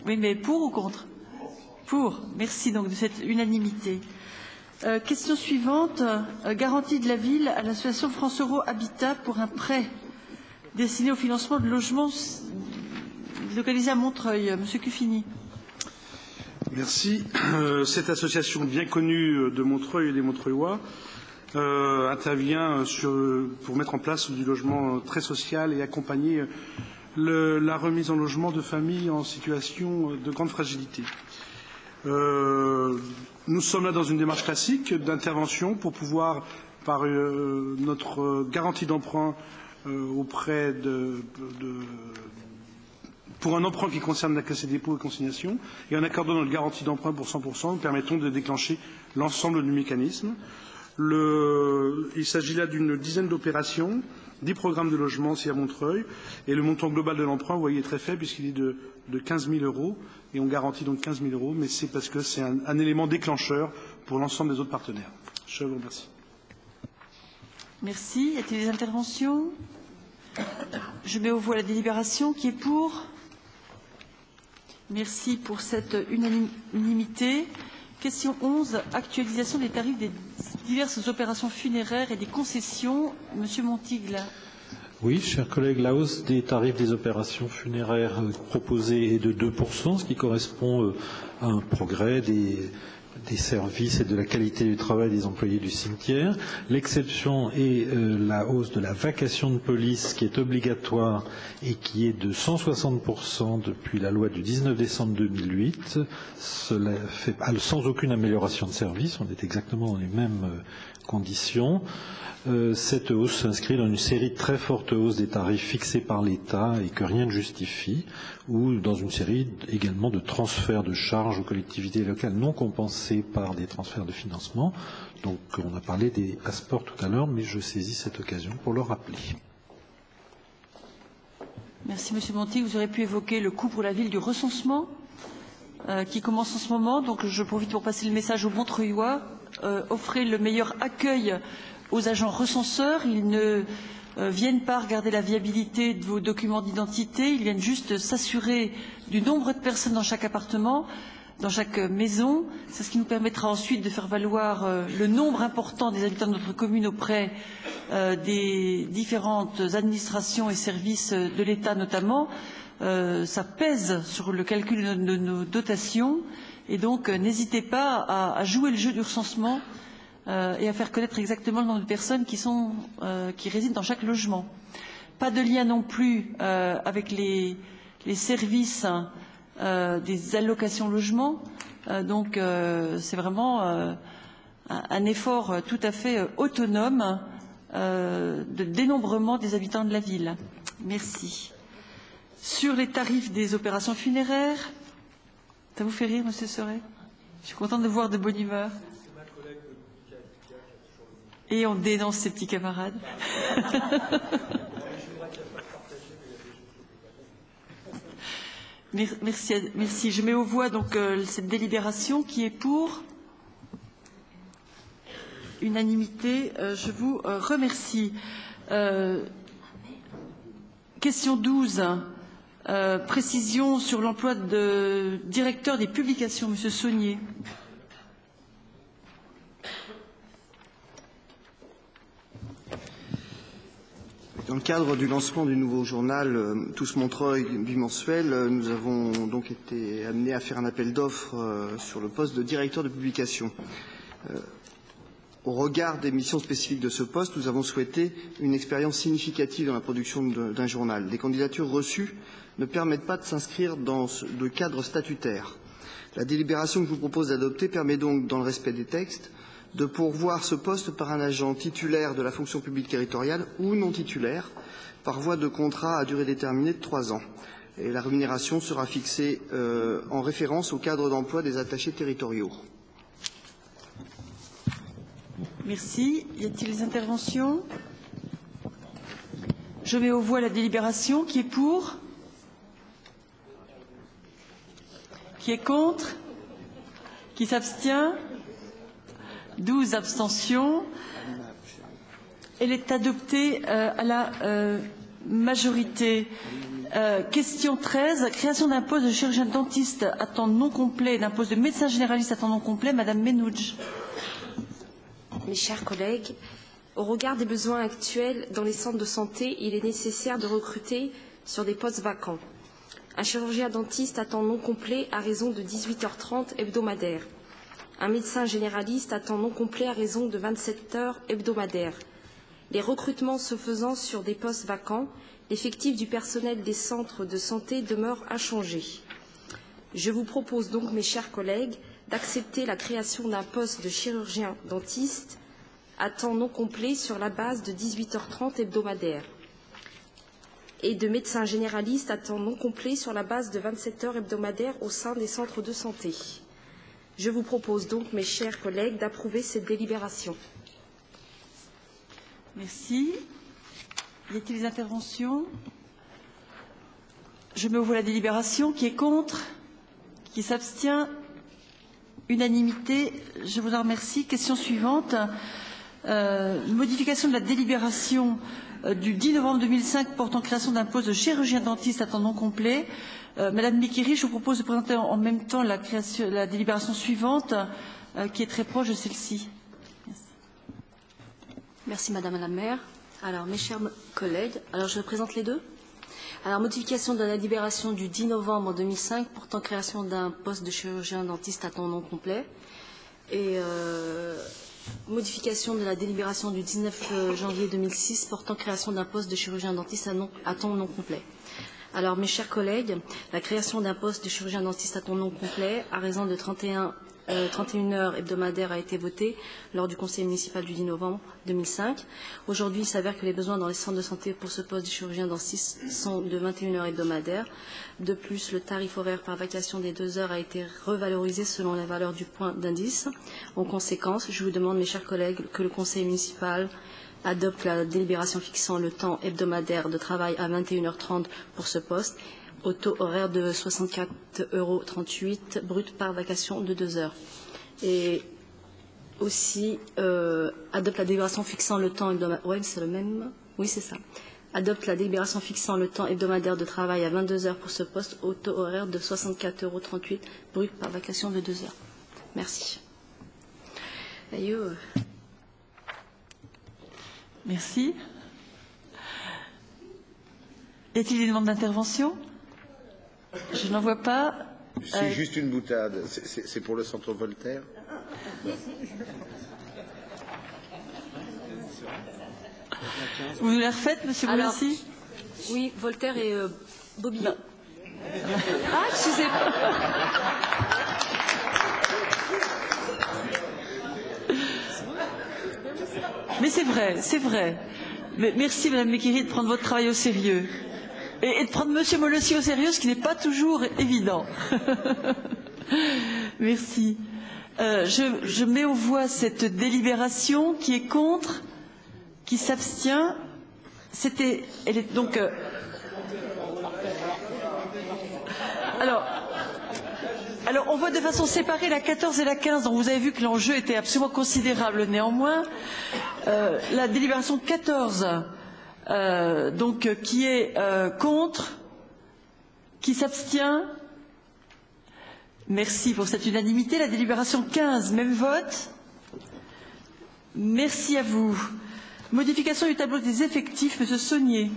Oui, mais pour ou contre? Pour. Merci donc de cette unanimité. Question suivante. Garantie de la ville à l'association France Euro Habitat pour un prêt destiné au financement de logements localisés à Montreuil. Monsieur Cuffini. Merci. Cette association bien connue de Montreuil et des Montreuillois intervient pour mettre en place du logement très social et accompagner la remise en logement de familles en situation de grande fragilité. Nous sommes là dans une démarche classique d'intervention pour pouvoir, par notre garantie d'emprunt auprès pour un emprunt qui concerne la Caisse des dépôts et consignations, et en accordant notre garantie d'emprunt pour 100%, nous permettons de déclencher l'ensemble du mécanisme. Il s'agit là d'une dizaine d'opérations, 10 programmes de logement ici à Montreuil, et le montant global de l'emprunt, vous voyez, est très faible puisqu'il est de 15 000 €, et on garantit donc 15 000 €, mais c'est parce que c'est un élément déclencheur pour l'ensemble des autres partenaires. Je vous remercie. Merci. Y a-t-il des interventions? Je mets aux voix la délibération. Qui est pour? Merci pour cette unanimité. Question 11. Actualisation des tarifs des diverses opérations funéraires et des concessions. Monsieur Montigle. Oui, chers collègues, la hausse des tarifs des opérations funéraires proposée est de 2%, ce qui correspond à un progrès des services et de la qualité du travail des employés du cimetière. L'exception est la hausse de la vacation de police qui est obligatoire et qui est de 160% depuis la loi du 19 décembre 2008. Cela fait sans aucune amélioration de service, on est exactement dans les mêmes conditions. Cette hausse s'inscrit dans une série de très fortes hausses des tarifs fixés par l'État et que rien ne justifie, ou dans une série également de transferts de charges aux collectivités locales non compensés par des transferts de financement. Donc on a parlé des passeports tout à l'heure, mais je saisis cette occasion pour le rappeler. Merci Monsieur Montigle. Vous aurez pu évoquer le coût pour la ville du recensement qui commence en ce moment. Donc je profite pour passer le message aux Montreuillois. Offrez le meilleur accueil aux agents recenseurs. Ils ne viennent pas regarder la viabilité de vos documents d'identité, ils viennent juste s'assurer du nombre de personnes dans chaque appartement, dans chaque maison. C'est ce qui nous permettra ensuite de faire valoir le nombre important des habitants de notre commune auprès des différentes administrations et services de l'État notamment. Ça pèse sur le calcul de nos dotations et donc n'hésitez pas à jouer le jeu du recensement et à faire connaître exactement le nombre de personnes qui résident dans chaque logement. Pas de lien non plus avec les services des allocations logement. Donc c'est vraiment un effort tout à fait autonome de dénombrement des habitants de la ville. Merci. Sur les tarifs des opérations funéraires, ça vous fait rire, Monsieur Seret? Je suis contente de voir de bonne humeur. Et on dénonce ses petits camarades. Merci. Je mets aux voix donc cette délibération qui est pour unanimité. Je vous remercie. Question 12. Précision sur l'emploi de directeur des publications, Monsieur Saunier. Dans le cadre du lancement du nouveau journal Tous Montreuil bimensuel, nous avons donc été amenés à faire un appel d'offres sur le poste de directeur de publication. Au regard des missions spécifiques de ce poste, nous avons souhaité une expérience significative dans la production d'un journal. Les candidatures reçues ne permettent pas de s'inscrire dans le cadre statutaire. La délibération que je vous propose d'adopter permet donc, dans le respect des textes, de pourvoir ce poste par un agent titulaire de la fonction publique territoriale ou non titulaire, par voie de contrat à durée déterminée de 3 ans. Et la rémunération sera fixée en référence au cadre d'emploi des attachés territoriaux. Merci. Y a-t-il des interventions? Je mets aux voix la délibération. Qui est pour? Qui est contre? Qui s'abstient? 12 abstentions. Elle est adoptée à la majorité. Question 13, création d'un poste de chirurgien dentiste à temps non complet et d'un poste de médecin généraliste à temps non complet. Madame Menouj. Mes chers collègues, au regard des besoins actuels dans les centres de santé, il est nécessaire de recruter sur des postes vacants. Un chirurgien dentiste à temps non complet à raison de 18h30 hebdomadaires. Un médecin généraliste à temps non complet à raison de 27 heures hebdomadaires. Les recrutements se faisant sur des postes vacants, l'effectif du personnel des centres de santé demeure inchangé. Je vous propose donc, mes chers collègues, d'accepter la création d'un poste de chirurgien dentiste à temps non complet sur la base de 18h30 hebdomadaires et de médecin généraliste à temps non complet sur la base de 27 heures hebdomadaires au sein des centres de santé. Je vous propose donc, mes chers collègues, d'approuver cette délibération. Merci. Y a-t-il des interventions? Je mets aux voix la délibération. Qui est contre? Qui s'abstient? Unanimité. Je vous en remercie. Question suivante. Modification de la délibération du 10 novembre 2005 portant création d'un poste de chirurgien dentiste à temps non complet. Madame Mikiri, je vous propose de présenter en même temps la délibération suivante, qui est très proche de celle-ci. Merci Madame la maire. Alors, mes chers collègues, je présente les deux. Alors, modification de la délibération du 10 novembre 2005 portant création d'un poste de chirurgien dentiste à temps non complet et modification de la délibération du 19 janvier 2006 portant création d'un poste de chirurgien dentiste à temps non complet. Alors, mes chers collègues, la création d'un poste de chirurgien dentiste à temps non complet à raison de 31 heures hebdomadaires a été votée lors du conseil municipal du 10 novembre 2005. Aujourd'hui, il s'avère que les besoins dans les centres de santé pour ce poste de chirurgien dentiste sont de 21 heures hebdomadaires. De plus, le tarif horaire par vacation des 2 heures a été revalorisé selon la valeur du point d'indice. En conséquence, je vous demande, mes chers collègues, que le conseil municipal adopte la délibération fixant le temps hebdomadaire de travail à 21h30 pour ce poste, au taux horaire de 64,38 € brut par vacation de 2 heures. Et aussi, adopte la délibération fixant le temps hebdomadaire. Oui, c'est le même. Oui, c'est ça. Adopte la délibération fixant le temps hebdomadaire de travail à 22 heures pour ce poste, au taux horaire de 64,38 € brut par vacation de 2 heures. Merci. Merci. Y a-t-il des demandes d'intervention? Je n'en vois pas. C'est juste une boutade. C'est pour le centre Voltaire. Vous nous la refaites, Monsieur Boulassi? Oui, Voltaire et Bobby. Non. Ah, excusez-moi. Mais c'est vrai, c'est vrai. Mais merci, Madame Mekiri, de prendre votre travail au sérieux. Et de prendre Monsieur Molossi au sérieux, ce qui n'est pas toujours évident. Merci. Je mets aux voix cette délibération. Qui est contre? Qui s'abstient? Elle est donc. Alors, on vote de façon séparée la 14 et la 15, donc vous avez vu que l'enjeu était absolument considérable. Néanmoins, la délibération 14, qui est contre? Qui s'abstient? Merci pour cette unanimité. La délibération 15, même vote. Merci à vous. Modification du tableau des effectifs, Monsieur Saunier.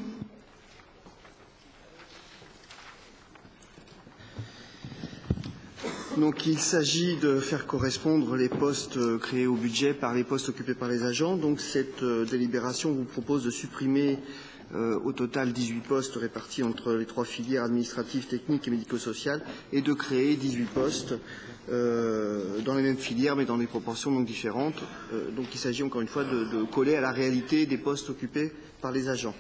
Donc il s'agit de faire correspondre les postes créés au budget par les postes occupés par les agents. Donc cette délibération vous propose de supprimer au total 18 postes répartis entre les 3 filières administratives, techniques et médico-sociales et de créer 18 postes dans les mêmes filières mais dans des proportions donc différentes. Donc il s'agit encore une fois de coller à la réalité des postes occupés par les agents.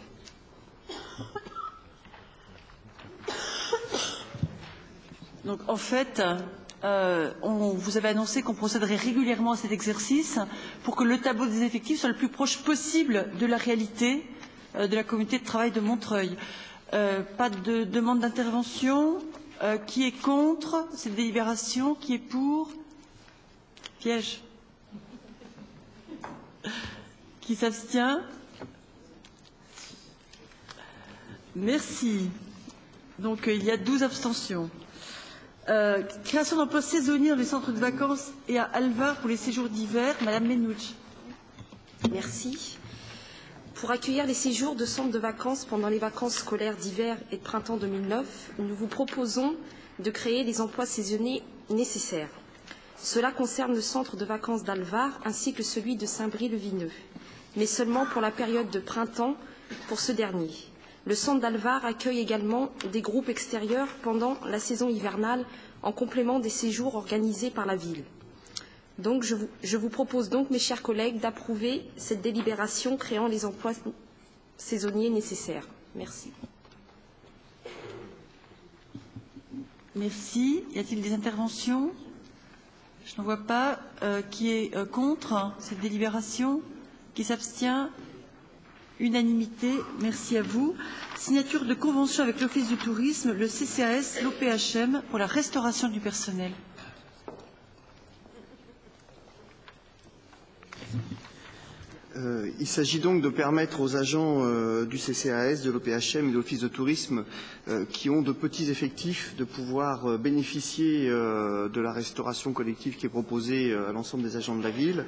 Donc en fait, vous avez annoncé qu'on procéderait régulièrement à cet exercice pour que le tableau des effectifs soit le plus proche possible de la réalité de la communauté de travail de Montreuil. Pas de demande d'intervention. Qui est contre cette délibération? Qui est pour? Piège. Qui s'abstient? Merci. Donc il y a 12 abstentions. Création d'emplois saisonniers dans les centres de vacances et à Alvar pour les séjours d'hiver. Madame Menouch. Merci. Pour accueillir les séjours de centres de vacances pendant les vacances scolaires d'hiver et de printemps 2009, nous vous proposons de créer les emplois saisonniers nécessaires. Cela concerne le centre de vacances d'Alvar ainsi que celui de Saint-Brie-le-Vineux, mais seulement pour la période de printemps pour ce dernier. Le centre d'Alvar accueille également des groupes extérieurs pendant la saison hivernale en complément des séjours organisés par la ville. Donc, je vous propose donc, mes chers collègues, d'approuver cette délibération créant les emplois saisonniers nécessaires. Merci. Merci. Y a-t-il des interventions? Je n'en vois pas. Qui est contre cette délibération? Qui s'abstient? Unanimité. Merci à vous. Signature de convention avec l'Office du tourisme, le CCAS, l'OPHM pour la restauration du personnel. Il s'agit donc de permettre aux agents du CCAS, de l'OPHM et de l'Office de tourisme qui ont de petits effectifs de pouvoir bénéficier de la restauration collective qui est proposée à l'ensemble des agents de la ville.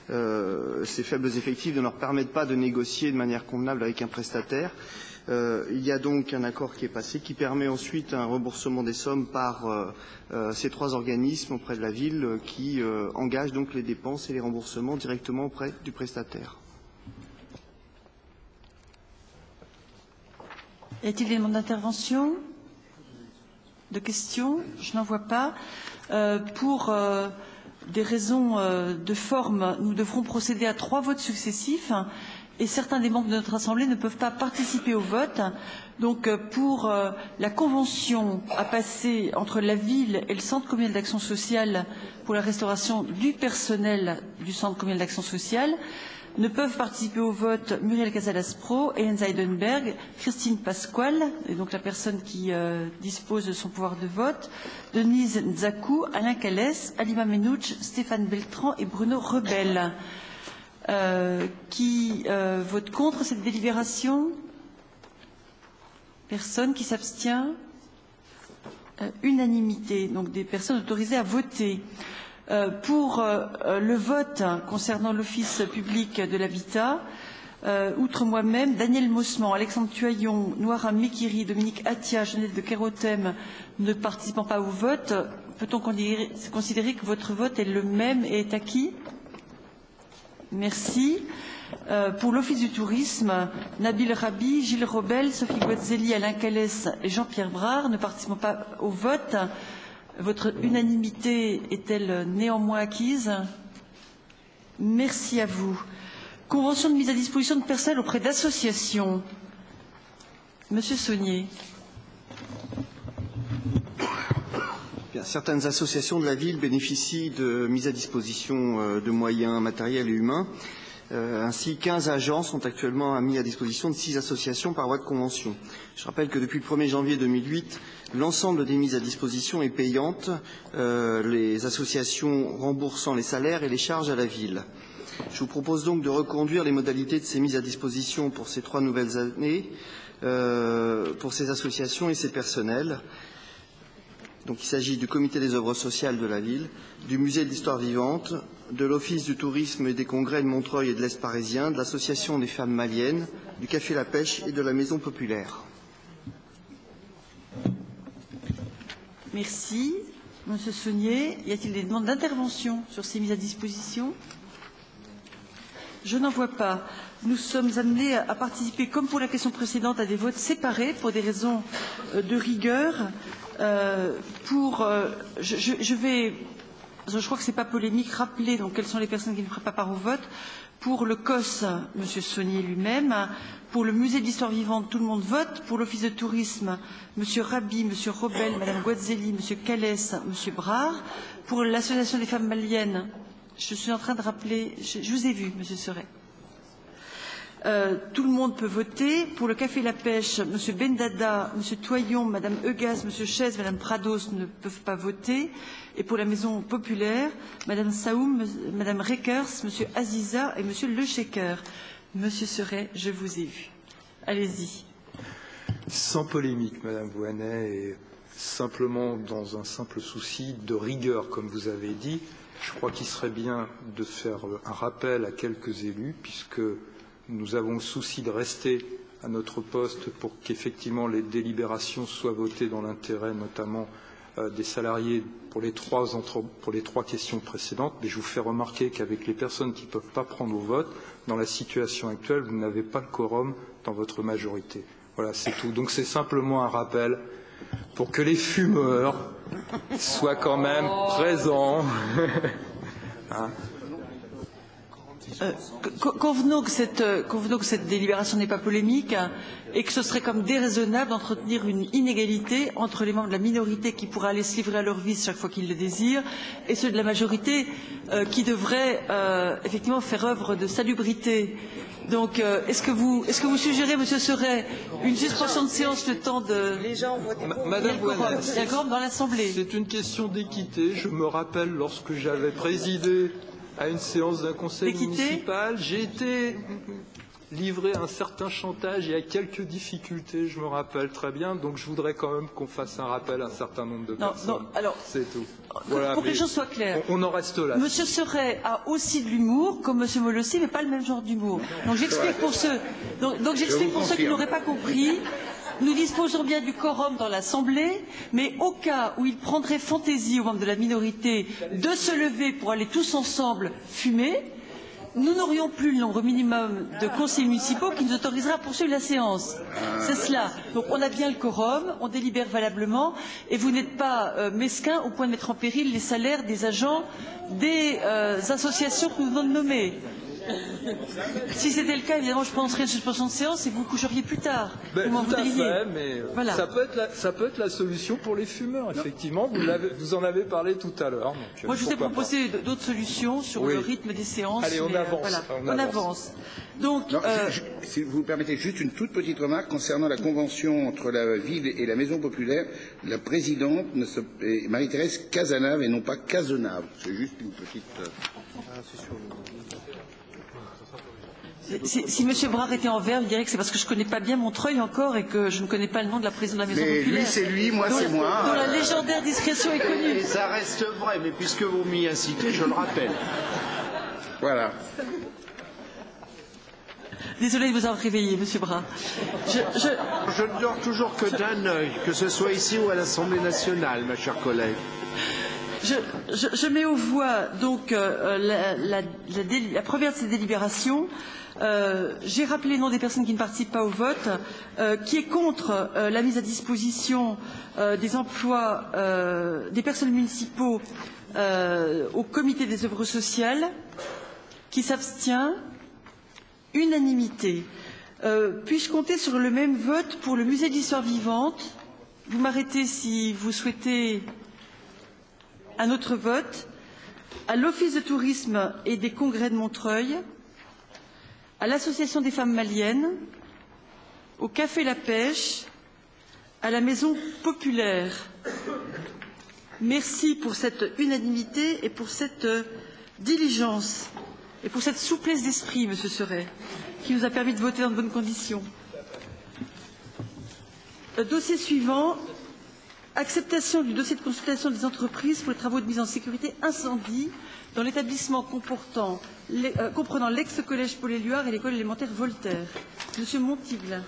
Ces faibles effectifs ne leur permettent pas de négocier de manière convenable avec un prestataire. Il y a donc un accord qui est passé qui permet ensuite un remboursement des sommes par ces trois organismes auprès de la ville qui engagent donc les dépenses et les remboursements directement auprès du prestataire. Y a-t-il des demandes d'intervention? De questions? Je n'en vois pas. Pour des raisons de forme, nous devrons procéder à 3 votes successifs et certains des membres de notre Assemblée ne peuvent pas participer au vote. Donc pour la convention à passer entre la ville et le Centre communal d'action sociale pour la restauration du personnel du Centre communal d'action sociale, ne peuvent participer au vote Muriel Casalas-Pro, Hélène Zeidenberg, Christine Pasquale, et donc la personne qui dispose de son pouvoir de vote, Denise Nzakou, Alain Calès, Alima Menouch, Stéphane Beltran et Bruno Rebel. Qui vote contre cette délibération? Personne. Qui s'abstient? Unanimité. Donc des personnes autorisées à voter. Pour le vote concernant l'Office public de l'habitat, outre moi-même, Daniel Maussement, Alexandre Tuaillon, Noira Mekiri, Dominique Attia, Genève de Kérotem ne participant pas au vote, peut-on considérer que votre vote est le même et est acquis? Merci. Pour l'Office du tourisme, Nabil Rabi, Gilles Robel, Sophie Guazzelli, Alain Calès et Jean-Pierre Brard ne participant pas au vote. Votre unanimité est-elle néanmoins acquise? Merci à vous. Convention de mise à disposition de personnel auprès d'associations. Monsieur Saunier. Certaines associations de la ville bénéficient de mise à disposition de moyens matériels et humains. Ainsi, 15 agents sont actuellement mis à disposition de 6 associations par voie de convention. Je rappelle que depuis le 1er janvier 2008, l'ensemble des mises à disposition est payante, les associations remboursant les salaires et les charges à la ville. Je vous propose donc de reconduire les modalités de ces mises à disposition pour ces 3 nouvelles années, pour ces associations et ces personnels. Donc il s'agit du comité des œuvres sociales de la ville, du musée de l'histoire vivante, de l'office du tourisme et des congrès de Montreuil et de l'Est parisien, de l'association des femmes maliennes, du café La Pêche et de la maison populaire. Merci. Monsieur Saunier, y a-t-il des demandes d'intervention sur ces mises à disposition? Je n'en vois pas. Nous sommes amenés à participer, comme pour la question précédente, à des votes séparés pour des raisons de rigueur. Je crois que ce n'est pas polémique, rappeler donc quelles sont les personnes qui ne feraient pas part au vote. Pour le COS, M. Saunier lui-même. Pour le musée de l'histoire vivante, tout le monde vote. Pour l'office de tourisme, M. Rabi, M. Robel, Mme Guazzelli, M. Calès, M. Brard. Pour l'association des femmes maliennes, je suis en train de rappeler, je vous ai vu, M. Seret. Tout le monde peut voter. Pour le café La Pêche, M. Bendada, M. Toyon, Mme Eugaz, M. Chaise, Mme Prados ne peuvent pas voter. Et pour la maison populaire, Mme Saoum, Mme Rekers, M. Aziza et M. Lechecker. M. Seret, je vous ai vu. Allez-y. Sans polémique, Madame Voynet, et simplement dans un simple souci de rigueur, comme vous avez dit, je crois qu'il serait bien de faire un rappel à quelques élus, puisque nous avons le souci de rester à notre poste pour qu'effectivement les délibérations soient votées dans l'intérêt notamment des salariés pour les trois questions précédentes. Mais je vous fais remarquer qu'avec les personnes qui ne peuvent pas prendre au vote, dans la situation actuelle, vous n'avez pas le quorum dans votre majorité. Voilà, c'est tout. Donc c'est simplement un rappel pour que les fumeurs soient quand même présents. Hein? Convenons que cette délibération n'est pas polémique et que ce serait comme déraisonnable d'entretenir une inégalité entre les membres de la minorité qui pourraient aller se livrer à leur vice chaque fois qu'ils le désirent et ceux de la majorité qui devraient effectivement faire œuvre de salubrité. Donc, est-ce que vous suggérez, Monsieur Seret, une suspension de séance le temps de... Les gens votent pour. Madame Voynet, il y a un quorum dans l'Assemblée. C'est une question d'équité. Je me rappelle lorsque j'avais présidé à une séance d'un conseil municipal, j'ai été livré à un certain chantage et à quelques difficultés, je me rappelle très bien. Donc je voudrais quand même qu'on fasse un rappel à un certain nombre de personnes. Non, alors, c'est tout. Voilà, pour que les choses soient claires, on en reste là. Monsieur Seret a aussi de l'humour, comme Monsieur Molossi, mais pas le même genre d'humour. Donc j'explique pour ceux, qui n'auraient pas compris. Nous disposons bien du quorum dans l'Assemblée, mais au cas où il prendrait fantaisie aux membres de la minorité de se lever pour aller tous ensemble fumer, nous n'aurions plus le nombre minimum de conseillers municipaux qui nous autorisera à poursuivre la séance. C'est cela. Donc on a bien le quorum, on délibère valablement, et vous n'êtes pas mesquin au point de mettre en péril les salaires des agents des associations que nous venons de nommer. Si c'était le cas, évidemment, je prononcerais une suspension de séance et vous coucheriez plus tard. Ben, tout à fait, mais voilà. ça peut être la solution pour les fumeurs, effectivement. Vous en avez parlé tout à l'heure. Moi, je vous ai proposé d'autres solutions sur le rythme des séances. Allez, on avance. Voilà, on avance. Donc, non, si vous permettez juste une toute petite remarque concernant la convention entre la ville et la maison populaire. La présidente est Marie-Thérèse Cazenave et non pas Cazenave. C'est juste une petite... Si M. Brard était en vert, il dirait que c'est parce que je ne connais pas bien Montreuil encore et que je ne connais pas le nom de la présidente de la Maison populaire. Lui, c'est lui, moi, c'est moi. Dont la légendaire discrétion est connue. Et ça reste vrai, mais puisque vous m'y incitez, je le rappelle. Voilà. Désolé de vous avoir réveillé, M. Brard. Je ne dors toujours que d'un œil, que ce soit ici ou à l'Assemblée nationale, ma chère collègue. Je mets aux voix donc la première de ces délibérations. J'ai rappelé les noms des personnes qui ne participent pas au vote. Qui est contre la mise à disposition des emplois des personnels municipaux au comité des œuvres sociales? Qui s'abstient? Unanimité. Puis-je compter sur le même vote pour le musée de l'histoire vivante? Vous m'arrêtez si vous souhaitez un autre vote. À l'Office de tourisme et des congrès de Montreuil, à l'Association des femmes maliennes, au Café La Pêche, à la Maison populaire. Merci pour cette unanimité et pour cette diligence et pour cette souplesse d'esprit, Monsieur Seret, qui nous a permis de voter dans de bonnes conditions. Dossier suivant. Acceptation du dossier de consultation des entreprises pour les travaux de mise en sécurité incendie dans l'établissement comprenant l'ex-collège Paul-Éluard et l'école élémentaire Voltaire. Monsieur Montigle.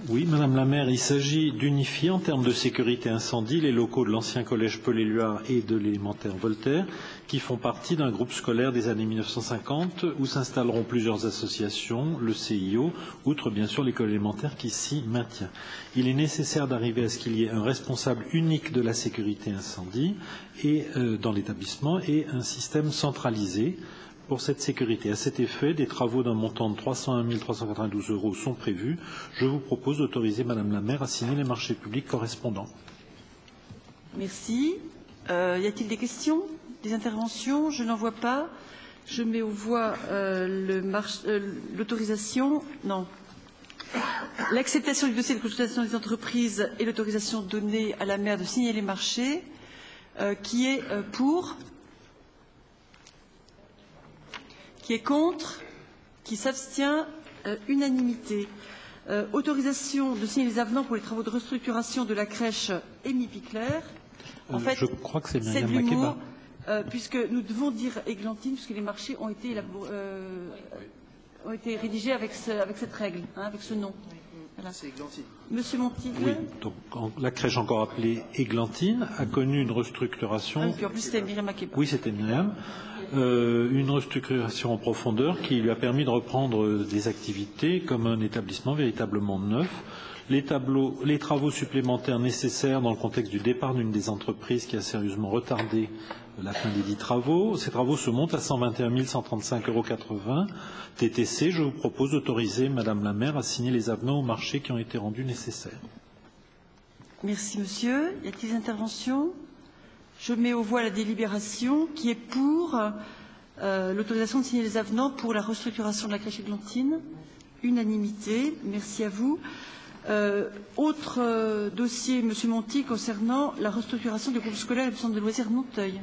Oui, Madame la maire, il s'agit d'unifier en termes de sécurité incendie les locaux de l'ancien collège Paul-Éluard et de l'élémentaire Voltaire, qui font partie d'un groupe scolaire des années 1950 où s'installeront plusieurs associations, le CIO, outre bien sûr l'école élémentaire qui s'y maintient. Il est nécessaire d'arriver à ce qu'il y ait un responsable unique de la sécurité incendie dans l'établissement et un système centralisé pour cette sécurité. À cet effet, des travaux d'un montant de 301 392 € sont prévus. Je vous propose d'autoriser Madame la maire à signer les marchés publics correspondants. Merci. Y a-t-il des questions, des interventions? Je n'en vois pas. Je mets aux voix l'autorisation. Non. L'acceptation du dossier de consultation des entreprises et l'autorisation donnée à la maire de signer les marchés. Qui est pour? Qui est contre? Qui s'abstient? Unanimité. Autorisation de signer les avenants pour les travaux de restructuration de la crèche Émile Picler. En fait, je crois que c'est de Myriam l'humour, Makeba. puisque nous devons dire Églantine, puisque les marchés ont été rédigés avec cette règle, avec ce nom. Voilà. C'est Églantine. Monsieur Montigle. Oui, donc la crèche encore appelée Églantine a connu une restructuration. Ah, et puis en plus c'était Myriam Makeba. Oui, c'était Myriam. Une restructuration en profondeur qui lui a permis de reprendre des activités comme un établissement véritablement neuf. Les travaux supplémentaires nécessaires dans le contexte du départ d'une des entreprises qui a sérieusement retardé la fin des dits travaux. Ces travaux se montent à 121 135,80 € TTC. Je vous propose d'autoriser Madame la maire à signer les avenants au marché qui ont été rendus nécessaires. Merci, monsieur. Y a-t-il des interventions? Je mets aux voix la délibération qui est pour l'autorisation de signer les avenants pour la restructuration de la crèche Églantine. Unanimité. Merci à vous. Autre dossier, monsieur Monti, concernant la restructuration du groupe scolaire et du centre de loisirs Nanteuil.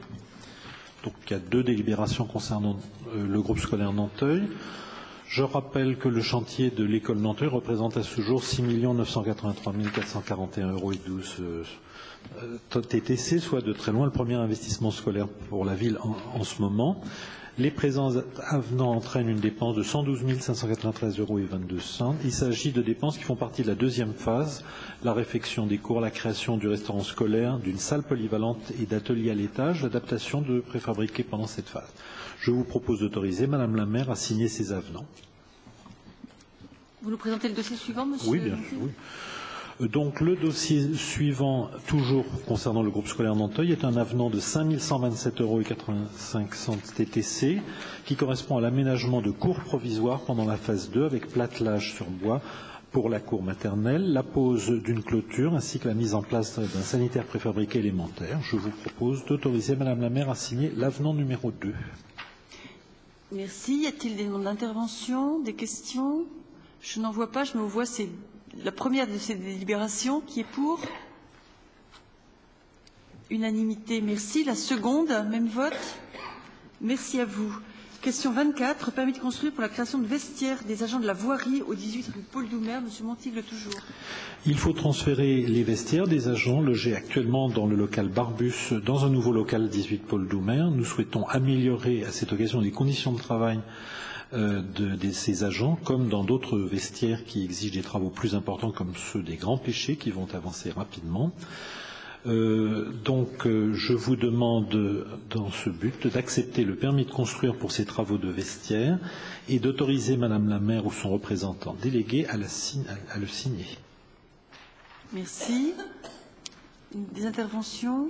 Donc il y a 2 délibérations concernant le groupe scolaire Nanteuil. Je rappelle que le chantier de l'école Nanteuil représente à ce jour 6 983 441,12 € TTC, soit de très loin le premier investissement scolaire pour la ville en ce moment. Les présents avenants entraînent une dépense de 112 593,22 €. Il s'agit de dépenses qui font partie de la deuxième phase, la réfection des cours, la création du restaurant scolaire, d'une salle polyvalente et d'ateliers à l'étage, l'adaptation de préfabriqués pendant cette phase. Je vous propose d'autoriser Madame la maire à signer ces avenants. Vous nous présentez le dossier suivant, monsieur? Oui, bien sûr. Oui. Donc le dossier suivant, toujours concernant le groupe scolaire Nanteuil, est un avenant de 5 127,85 € TTC qui correspond à l'aménagement de cours provisoires pendant la phase 2 avec platelage sur bois pour la cour maternelle, la pose d'une clôture ainsi que la mise en place d'un sanitaire préfabriqué élémentaire. Je vous propose d'autoriser Madame la maire à signer l'avenant numéro 2. Merci. Y a-t-il des demandes d'intervention, des questions? Je n'en vois pas. Je me vois la première de ces délibérations qui est pour. Unanimité, merci. La seconde, même vote. Merci à vous. Question 24, permis de construire pour la création de vestiaires des agents de la voirie au 18 rue Paul Doumer. Monsieur Montigle, toujours. Il faut transférer les vestiaires des agents logés actuellement dans le local Barbus dans un nouveau local 18 Paul Doumer. Nous souhaitons améliorer à cette occasion les conditions de travail de ces agents, comme dans d'autres vestiaires qui exigent des travaux plus importants comme ceux des grands pêchers qui vont avancer rapidement. Je vous demande dans ce but d'accepter le permis de construire pour ces travaux de vestiaire et d'autoriser Madame la maire ou son représentant délégué à le signer. Merci. Des interventions?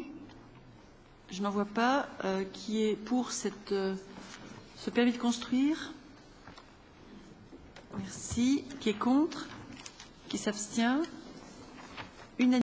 Je n'en vois pas. Qui est pour ce permis de construire? Merci. Qui est contre? Qui s'abstient?